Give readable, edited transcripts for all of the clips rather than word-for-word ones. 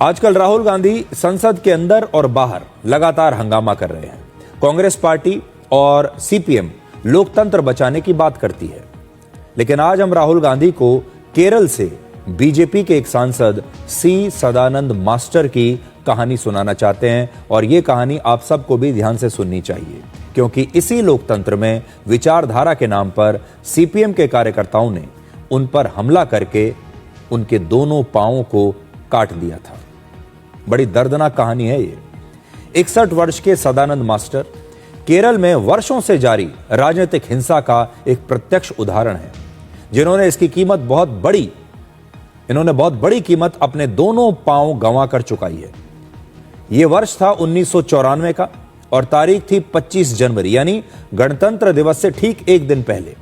आजकल राहुल गांधी संसद के अंदर और बाहर लगातार हंगामा कर रहे हैं। कांग्रेस पार्टी और सीपीएम लोकतंत्र बचाने की बात करती है, लेकिन आज हम राहुल गांधी को केरल से बीजेपी के एक सांसद सी सदानंद मास्टर की कहानी सुनाना चाहते हैं। और यह कहानी आप सबको भी ध्यान से सुननी चाहिए, क्योंकि इसी लोकतंत्र में विचारधारा के नाम पर सीपीएम के कार्यकर्ताओं ने उन पर हमला करके उनके दोनों पांवों को काट दिया था। बड़ी दर्दनाक कहानी है ये। 61 वर्ष के सदानंद मास्टर केरल में वर्षों से जारी राजनीतिक हिंसा का एक प्रत्यक्ष उदाहरण है, जिन्होंने इसकी कीमत बहुत बड़ी कीमत अपने दोनों पांव गंवा कर चुकाई है। यह वर्ष था 1994 का और तारीख थी 25 जनवरी, यानी गणतंत्र दिवस से ठीक एक दिन पहले,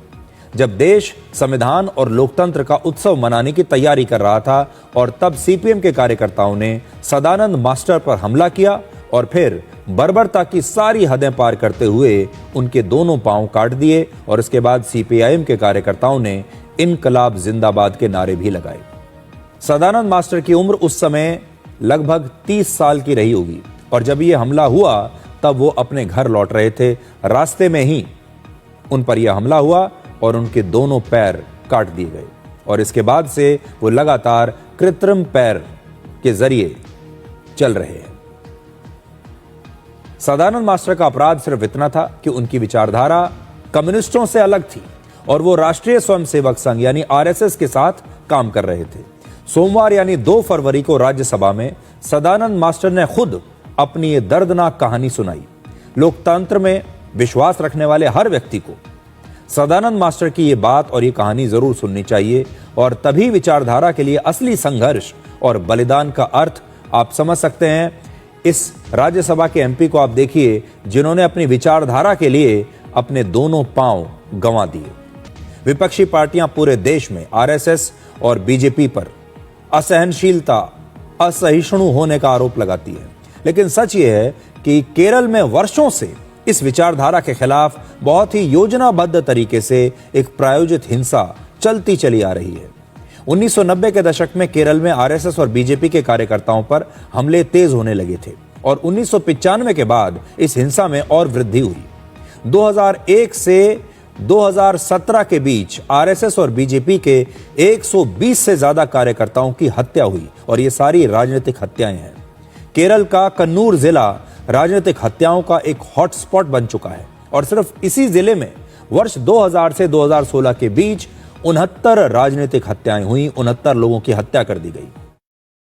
जब देश संविधान और लोकतंत्र का उत्सव मनाने की तैयारी कर रहा था। और तब सीपीएम के कार्यकर्ताओं ने सदानंद मास्टर पर हमला किया और फिर बर्बरता की सारी हदें पार करते हुए उनके दोनों पांव काट दिए। और इसके बाद सीपीआईएम के कार्यकर्ताओं ने इनकलाब जिंदाबाद के नारे भी लगाए। सदानंद मास्टर की उम्र उस समय लगभग 30 साल की रही होगी, और जब यह हमला हुआ तब वो अपने घर लौट रहे थे। रास्ते में ही उन पर यह हमला हुआ और उनके दोनों पैर काट दिए गए। और इसके बाद से वो लगातार कृत्रिम पैर के जरिए चल रहे हैं। सदानंद मास्टर का अपराध सिर्फ इतना था कि उनकी विचारधारा कम्युनिस्टों से अलग थी और वो राष्ट्रीय स्वयंसेवक संघ यानी आरएसएस के साथ काम कर रहे थे। सोमवार यानी 2 फरवरी को राज्यसभा में सदानंद मास्टर ने खुद अपनी ये दर्दनाक कहानी सुनाई। लोकतंत्र में विश्वास रखने वाले हर व्यक्ति को सदानंद मास्टर की ये बात और ये कहानी जरूर सुननी चाहिए, और तभी विचारधारा के लिए असली संघर्ष और बलिदान का अर्थ आप समझ सकते हैं। इस राज्यसभा के एमपी को आप देखिए, जिन्होंने अपनी विचारधारा के लिए अपने दोनों पांव गंवा दिए। विपक्षी पार्टियां पूरे देश में आरएसएस और बीजेपी पर असहनशीलता, असहिष्णु होने का आरोप लगाती है, लेकिन सच यह है कि केरल में वर्षों से इस विचारधारा के खिलाफ बहुत ही योजनाबद्ध तरीके से एक प्रायोजित हिंसा चलती चली आ रही है। 1990 के दशक में केरल में आरएसएस और बीजेपी के कार्यकर्ताओं पर हमले तेज होने लगे थे, और 1995 के बाद इस हिंसा में और वृद्धि हुई। 2001 से 2017 के बीच आरएसएस और बीजेपी के 120 से ज्यादा कार्यकर्ताओं की हत्या हुई, और ये सारी राजनीतिक हत्याएं हैं। केरल का कन्नूर जिला राजनीतिक हत्याओं का एक हॉटस्पॉट बन चुका है, और सिर्फ इसी जिले में वर्ष 2000 से 2016 के बीच 69 राजनीतिक हत्याएं हुई, 69 लोगों की हत्या कर दी गई।